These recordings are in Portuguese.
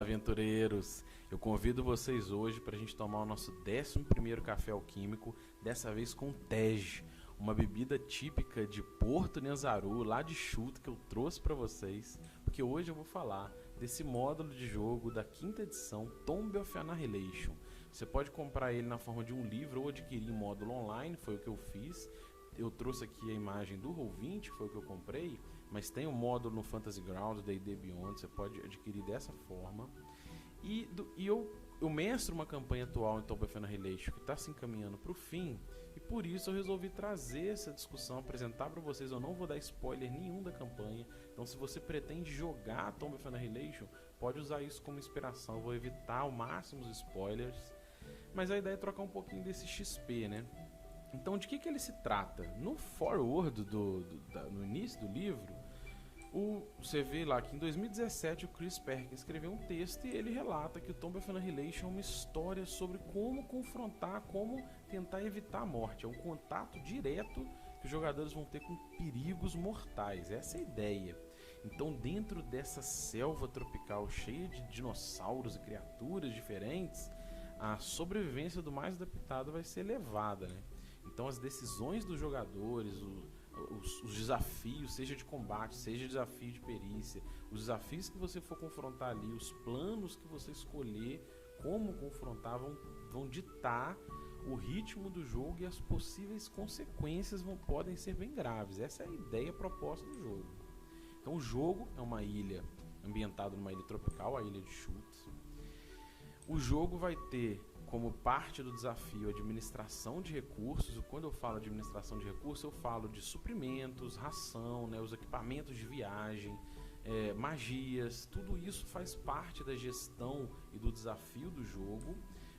aventureiros! Eu convido vocês hoje para a gente tomar o nosso 11º café alquímico, dessa vez com Tej, uma bebida típica de Porto Nyanzaru, lá de Chuta, que eu trouxe para vocês, porque hoje eu vou falar desse módulo de jogo da 5ª edição Tomb of Annihilation. Você pode comprar ele na forma de um livro ou adquirir em módulo online, foi o que eu fiz. Eu trouxe aqui a imagem do Roll20, foi o que eu comprei, mas tem um módulo no Fantasy Grounds, D&D Beyond, você pode adquirir dessa forma. E eu mestro uma campanha atual em Tomb of Annihilation que está se encaminhando para o fim, e por isso eu resolvi trazer essa discussão, apresentar para vocês. Eu não vou dar spoiler nenhum da campanha, então se você pretende jogar Tomb of Annihilation, pode usar isso como inspiração. Eu vou evitar ao máximo os spoilers, mas a ideia é trocar um pouquinho desse XP, né? Então, de que ele se trata? No forward, no início do livro, você vê lá que em 2017 o Chris Perkins escreveu um texto e ele relata que o Tomb of Annihilation é uma história sobre como confrontar, como tentar evitar a morte. É um contato direto que os jogadores vão ter com perigos mortais. Essa é a ideia. Então, dentro dessa selva tropical cheia de dinossauros e criaturas diferentes, a sobrevivência do mais adaptado vai ser elevada, né? Então as decisões dos jogadores, os desafios, seja de combate, seja desafio de perícia, os desafios que você for confrontar ali, os planos que você escolher, como confrontar, vão ditar o ritmo do jogo, e as possíveis consequências podem ser bem graves. Essa é a ideia proposta do jogo. Então o jogo é uma ilha ambientada numa ilha tropical, a ilha de Chult. O jogo vai ter como parte do desafio a administração de recursos. Quando eu falo de administração de recursos, eu falo de suprimentos, ração, né, os equipamentos de viagem, magias. Tudo isso faz parte da gestão e do desafio do jogo,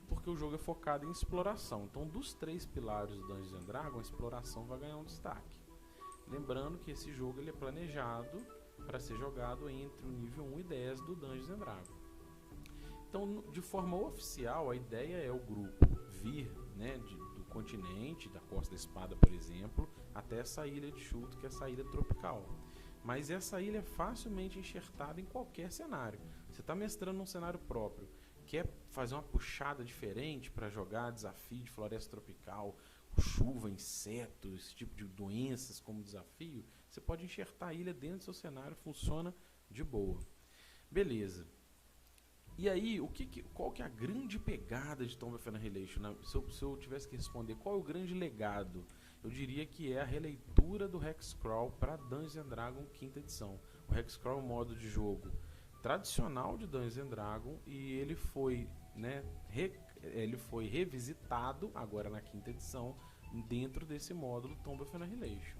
porque o jogo é focado em exploração. Então, dos 3 pilares do Dungeons & Dragons, a exploração vai ganhar um destaque. Lembrando que esse jogo ele é planejado para ser jogado entre o nível 1 e 10 do Dungeons & Dragons. Então, de forma oficial, a ideia é o grupo vir, né, do continente, da Costa da Espada, por exemplo, até essa ilha de Chult, que é essa ilha tropical. Mas essa ilha é facilmente enxertada em qualquer cenário. Você está mestrando num cenário próprio, quer fazer uma puxada diferente para jogar desafio de floresta tropical, chuva, insetos, esse tipo de doenças como desafio, você pode enxertar a ilha dentro do seu cenário, funciona de boa. Beleza. E aí, qual que é a grande pegada de Tomb of Annihilation? Se eu tivesse que responder qual é o grande legado, eu diria que é a releitura do Hexcrawl para Dungeons & Dragons 5ª edição. O Hexcrawl é um modo de jogo tradicional de Dungeons & Dragons, e ele foi revisitado agora na 5ª edição dentro desse módulo Tomb of Annihilation.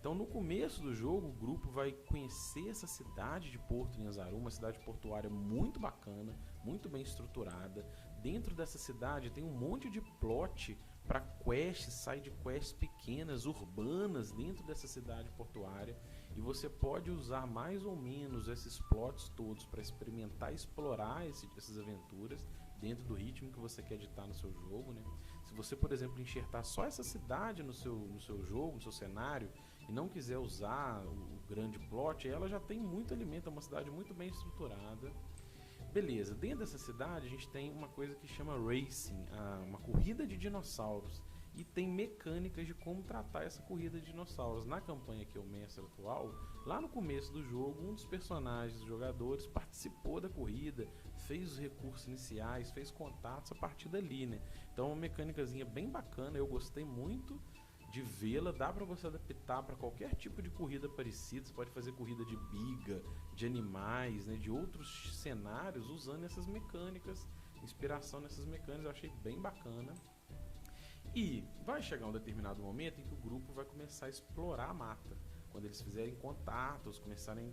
Então, no começo do jogo, o grupo vai conhecer essa cidade de Porto Nyanzaru, uma cidade portuária muito bacana, muito bem estruturada. Dentro dessa cidade tem um monte de plot para quests, side quests pequenas, urbanas, dentro dessa cidade portuária. E você pode usar mais ou menos esses plots todos para experimentar e explorar essas aventuras dentro do ritmo que você quer editar no seu jogo, né? Se você, por exemplo, enxertar só essa cidade no seu jogo, no seu cenário, e não quiser usar o grande plot, ela já tem muito alimento, é uma cidade muito bem estruturada. Beleza, dentro dessa cidade a gente tem uma coisa que chama Racing, uma corrida de dinossauros, e tem mecânicas de como tratar essa corrida de dinossauros. Na campanha que eu mestro atual, lá no começo do jogo, um dos personagens dos jogadores participou da corrida, fez os recursos iniciais, fez contatos a partir dali, né? Então é uma mecânicazinha bem bacana, eu gostei muito de vê-la. Dá para você adaptar para qualquer tipo de corrida parecida. Você pode fazer corrida de biga, de animais, né, de outros cenários, usando essas mecânicas, inspiração nessas mecânicas. Eu achei bem bacana. E vai chegar um determinado momento em que o grupo vai começar a explorar a mata. Quando eles fizerem contatos, começarem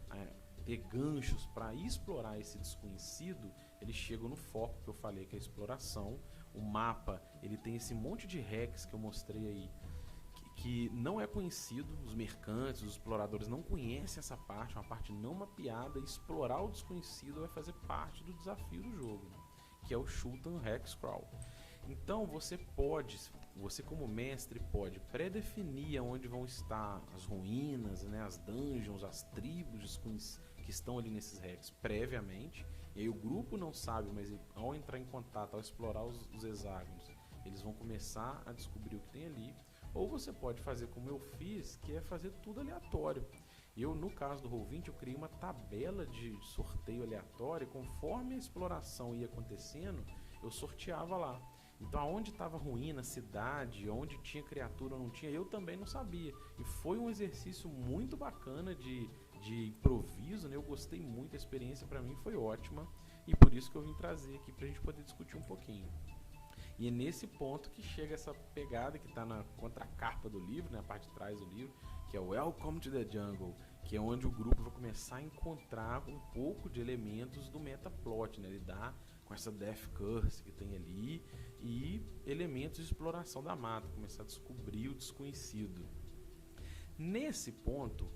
a ter ganchos para explorar esse desconhecido, eles chegam no foco que eu falei, que é a exploração. O mapa, ele tem esse monte de hacks que eu mostrei aí, que não é conhecido. Os mercantes, os exploradores não conhecem essa parte, é uma parte não mapeada. E explorar o desconhecido vai fazer parte do desafio do jogo, né? Que é o Shultan Hexcrawl. Então você como mestre pode pré-definir onde vão estar as ruínas, né, as dungeons, as tribos que estão ali nesses hacks previamente, e aí o grupo não sabe, mas ao entrar em contato, ao explorar os hexágonos, eles vão começar a descobrir o que tem ali. Ou você pode fazer como eu fiz, que é fazer tudo aleatório. Eu, no caso do Roll20, eu criei uma tabela de sorteio aleatório, e conforme a exploração ia acontecendo, eu sorteava lá. Então, aonde estava ruína, cidade, onde tinha criatura ou não tinha, eu também não sabia. E foi um exercício muito bacana de improviso, né? Eu gostei muito, a experiência para mim foi ótima. E por isso que eu vim trazer aqui para a gente poder discutir um pouquinho. E é nesse ponto que chega essa pegada que está na contracapa do livro, né, a parte de trás do livro, que é o Welcome to the Jungle, que é onde o grupo vai começar a encontrar um pouco de elementos do metaplot, né, lidar com essa Death Curse que tem ali e elementos de exploração da mata, começar a descobrir o desconhecido. Nesse ponto,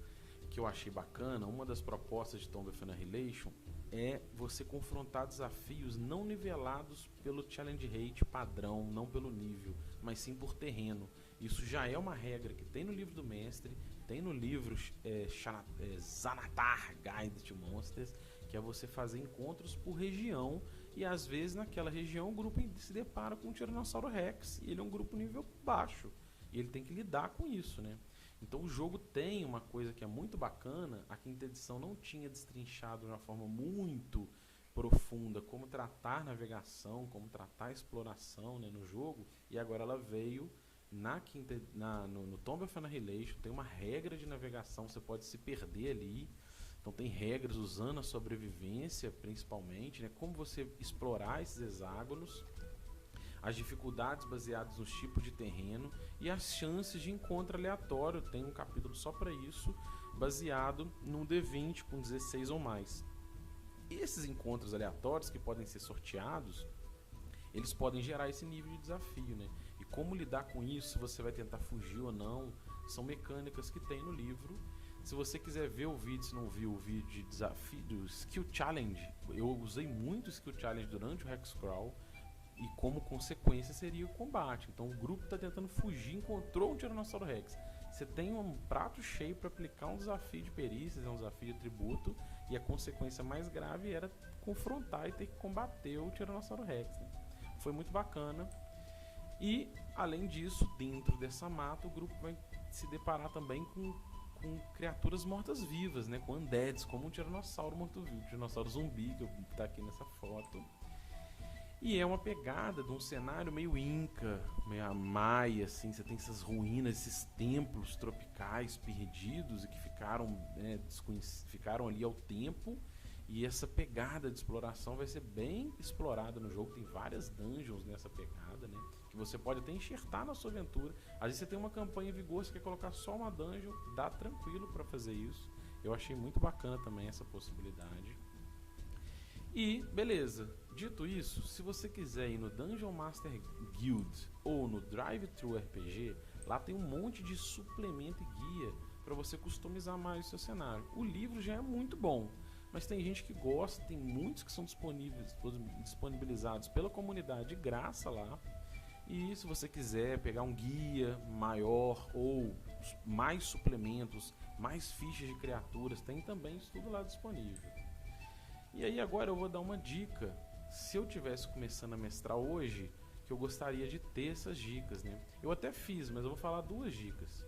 que eu achei bacana, uma das propostas de Tomb of Annihilation é você confrontar desafios não nivelados pelo challenge rate padrão, não pelo nível, mas sim por terreno. Isso já é uma regra que tem no livro do mestre, tem no livro Xanathar Guide to Monsters, que é você fazer encontros por região, e às vezes naquela região o grupo se depara com um Tiranossauro Rex, e ele é um grupo nível baixo, e ele tem que lidar com isso, né? Então o jogo tem uma coisa que é muito bacana, a quinta edição não tinha destrinchado de uma forma muito profunda como tratar navegação, como tratar exploração, né, no jogo, e agora ela veio no Tomb of Annihilation, tem uma regra de navegação, você pode se perder ali, então tem regras usando a sobrevivência principalmente, né, como você explorar esses hexágonos, as dificuldades baseadas nos tipos de terreno e as chances de encontro aleatório. Tem um capítulo só para isso, baseado num D20 com 16 ou mais. Esses encontros aleatórios que podem ser sorteados, eles podem gerar esse nível de desafio, né? E como lidar com isso, se você vai tentar fugir ou não, são mecânicas que tem no livro. Se você quiser ver o vídeo, se não viu o vídeo de desafio do Skill Challenge, eu usei muito o Skill Challenge durante o Hexcrawl, e como consequência seria o combate. Então o grupo está tentando fugir, encontrou um Tiranossauro Rex. Você tem um prato cheio para aplicar um desafio de perícias, um desafio de atributo, e a consequência mais grave era confrontar e ter que combater o Tiranossauro Rex, né? Foi muito bacana. E além disso, dentro dessa mata, o grupo vai se deparar também com criaturas mortas-vivas, né? Com undeads, como um Tiranossauro morto-vivo, um Tiranossauro zumbi, que está aqui nessa foto. E é uma pegada de um cenário meio inca, meio maia, assim. Você tem essas ruínas, esses templos tropicais perdidos e que ficaram, né, ficaram ali ao tempo. E essa pegada de exploração vai ser bem explorada no jogo. Tem várias dungeons nessa pegada, né, que você pode até enxertar na sua aventura. Às vezes você tem uma campanha em vigor, você quer colocar só uma dungeon, dá tranquilo para fazer isso. Eu achei muito bacana também essa possibilidade. E, beleza, dito isso, se você quiser ir no Dungeon Master Guild ou no Drive-Thru RPG, lá tem um monte de suplemento e guia para você customizar mais o seu cenário. O livro já é muito bom, mas tem gente que gosta, tem muitos que são disponibilizados pela comunidade de graça lá. E se você quiser pegar um guia maior ou mais suplementos, mais fichas de criaturas, tem também isso tudo lá disponível. E aí agora eu vou dar uma dica. Se eu tivesse começando a mestrar hoje, que eu gostaria de ter essas dicas, né? Eu até fiz, mas eu vou falar duas dicas.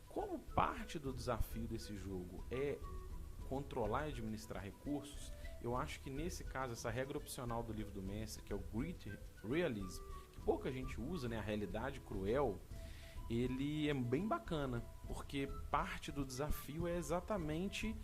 Como parte do desafio desse jogo é controlar e administrar recursos, eu acho que nesse caso essa regra opcional do livro do mestre, que é o Grit Realism, que pouca gente usa, né? A realidade cruel, ele é bem bacana, porque parte do desafio é exatamente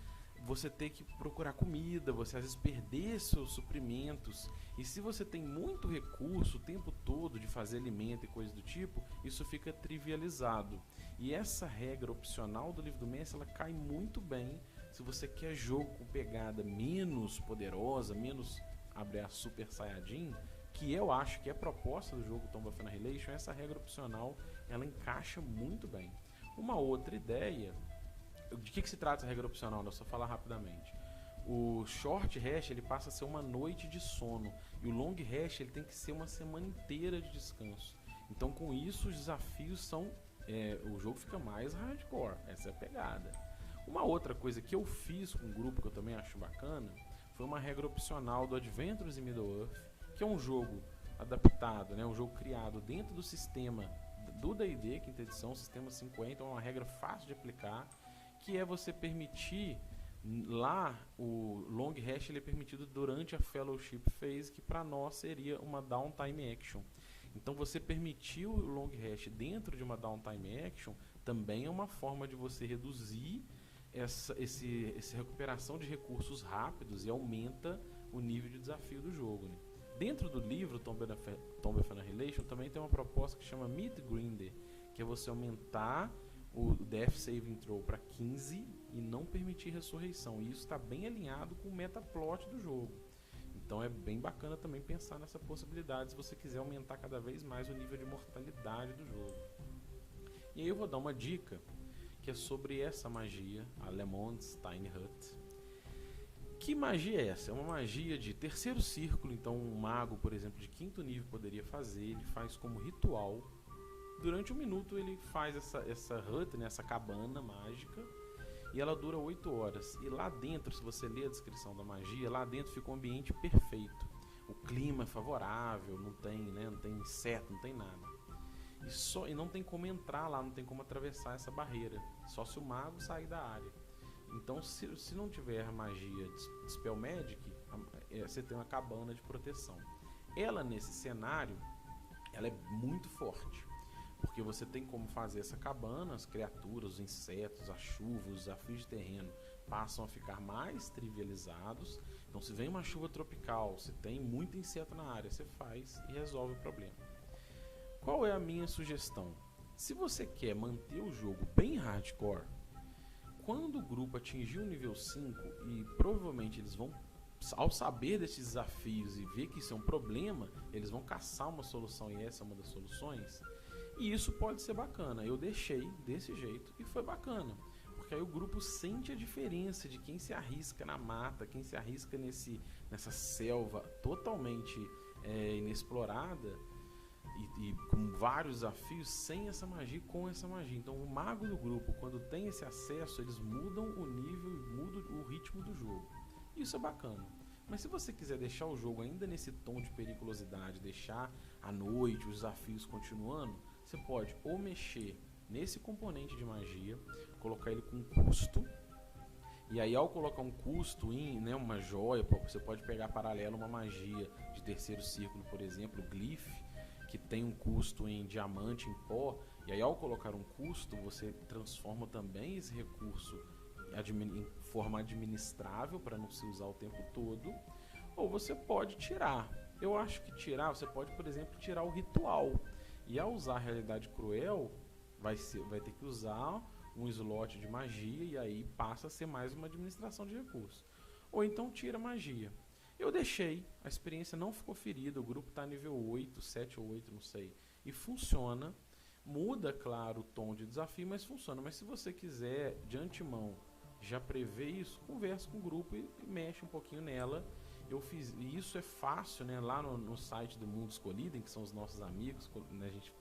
você ter que procurar comida, você às vezes perder seus suprimentos, e se você tem muito recurso o tempo todo de fazer alimento e coisas do tipo, isso fica trivializado. E essa regra opcional do livro do mestre, ela cai muito bem se você quer jogo com pegada menos poderosa, menos, abre a Super Saiyajin, que eu acho que é a proposta do jogo Tomb of Annihilation. Essa regra opcional, ela encaixa muito bem. Uma outra ideia. De que se trata essa regra opcional? Vou só falar rapidamente. O short rest ele passa a ser uma noite de sono, e o long rest ele tem que ser uma semana inteira de descanso. Então com isso os desafios são, o jogo fica mais hardcore, essa é a pegada. Uma outra coisa que eu fiz com o grupo, que eu também acho bacana, foi uma regra opcional do Adventures in Middle-earth, que é um jogo adaptado, né, um jogo criado dentro do sistema do D&D, quinta edição, sistema 50, é uma regra fácil de aplicar, que é você permitir, lá o long rest ele é permitido durante a fellowship phase, que para nós seria uma downtime action. Então você permitir o long rest dentro de uma downtime action também é uma forma de você reduzir essa recuperação de recursos rápidos e aumenta o nível de desafio do jogo, né? Dentro do livro Tomb of Annihilation também tem uma proposta que chama Midgrinder, que é você aumentar o Death Saving Throw para 15 e não permitir ressurreição. E isso está bem alinhado com o metaplot do jogo. Então é bem bacana também pensar nessa possibilidade se você quiser aumentar cada vez mais o nível de mortalidade do jogo. E aí eu vou dar uma dica que é sobre essa magia, a Lemon's Tiny Hut. Que magia é essa? É uma magia de terceiro círculo, então um mago, por exemplo, de quinto nível poderia fazer, ele faz como ritual. Durante um minuto ele faz essa hut, né, essa cabana mágica, e ela dura 8 horas. E lá dentro, se você ler a descrição da magia, lá dentro fica um ambiente perfeito. O clima é favorável, não tem inseto, não tem nada. E não tem como entrar lá, não tem como atravessar essa barreira, só se o mago sair da área. Então, se não tiver magia de Spell Magic, você tem uma cabana de proteção. Ela, nesse cenário, ela é muito forte, porque você tem como fazer essa cabana, as criaturas, os insetos, a chuva, os desafios de terreno passam a ficar mais trivializados. Então, se vem uma chuva tropical, se tem muito inseto na área, você faz e resolve o problema. Qual é a minha sugestão? Se você quer manter o jogo bem hardcore, quando o grupo atingir o nível 5, e provavelmente eles vão, ao saber desses desafios e ver que isso é um problema, eles vão caçar uma solução, e essa é uma das soluções, e isso pode ser bacana. Eu deixei desse jeito e foi bacana, porque aí o grupo sente a diferença de quem se arrisca na mata, quem se arrisca nessa selva totalmente inexplorada, e com vários desafios, sem essa magia e com essa magia. Então o mago do grupo, quando tem esse acesso, eles mudam o nível, mudam o ritmo do jogo. Isso é bacana. Mas se você quiser deixar o jogo ainda nesse tom de periculosidade, deixar a noite, os desafios continuando, você pode ou mexer nesse componente de magia, colocar ele com custo, e aí ao colocar um custo em, né, uma joia, você pode pegar paralelo uma magia de terceiro círculo, por exemplo, o Glyph, que tem um custo em diamante, em pó, e aí ao colocar um custo, você transforma também esse recurso em forma administrável, para não se usar o tempo todo, ou você pode tirar. Eu acho que você pode, por exemplo, tirar o ritual, e ao usar a realidade cruel, vai ter que usar um slot de magia, e aí passa a ser mais uma administração de recursos. Ou então tira magia. Eu deixei, a experiência não ficou ferida, o grupo está nível 8, 7 ou 8, não sei, e funciona. Muda, claro, o tom de desafio, mas funciona. Mas se você quiser, de antemão, já prever isso, conversa com o grupo e mexe um pouquinho nela. Eu fiz, e isso é fácil, né? Lá no site do Mundos Collidem, que são os nossos amigos, né? A gente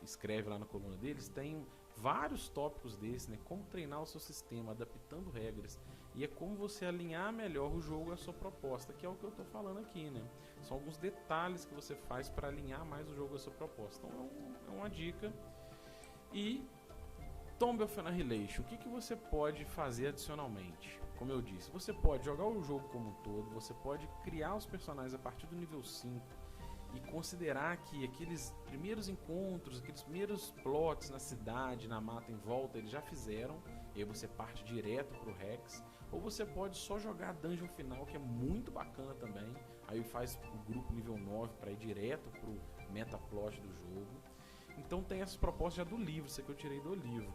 escreve lá na coluna deles, tem vários tópicos desses, né? Como treinar o seu sistema, adaptando regras. E é como você alinhar melhor o jogo à sua proposta, que é o que eu estou falando aqui, né? São alguns detalhes que você faz para alinhar mais o jogo à sua proposta. Então é uma dica. E Tomb of Annihilation, o que você pode fazer adicionalmente? Como eu disse, você pode jogar o jogo como um todo, você pode criar os personagens a partir do nível 5 e considerar que aqueles primeiros encontros, aqueles primeiros plots na cidade, na mata em volta, eles já fizeram, e aí você parte direto pro Rex. Ou você pode só jogar a dungeon final, que é muito bacana também, aí faz o grupo nível 9 para ir direto pro metaplot do jogo. Então tem essas propostas já do livro, isso aqui eu tirei do livro.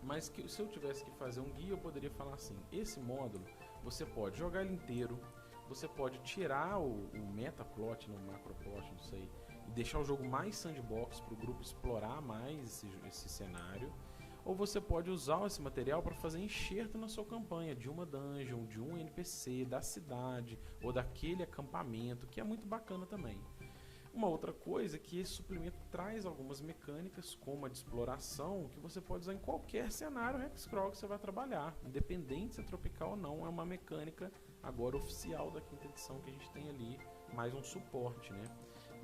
Mas se eu tivesse que fazer um guia, eu poderia falar assim: esse módulo, você pode jogar ele inteiro, você pode tirar o metaplot, o macroplot, não sei, e deixar o jogo mais sandbox para o grupo explorar mais esse cenário. Ou você pode usar esse material para fazer enxerto na sua campanha de uma dungeon, de um NPC, da cidade ou daquele acampamento, que é muito bacana também. Uma outra coisa é que esse suplemento traz algumas mecânicas, como a de exploração, que você pode usar em qualquer cenário Hexcrawl que você vai trabalhar, independente se é tropical ou não. É uma mecânica agora oficial da quinta edição que a gente tem ali, mais um suporte, né?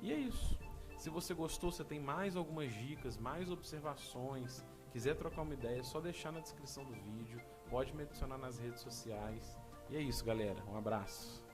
E é isso. Se você gostou, você tem mais algumas dicas, mais observações, quiser trocar uma ideia, é só deixar na descrição do vídeo, pode me adicionar nas redes sociais. E é isso, galera. Um abraço.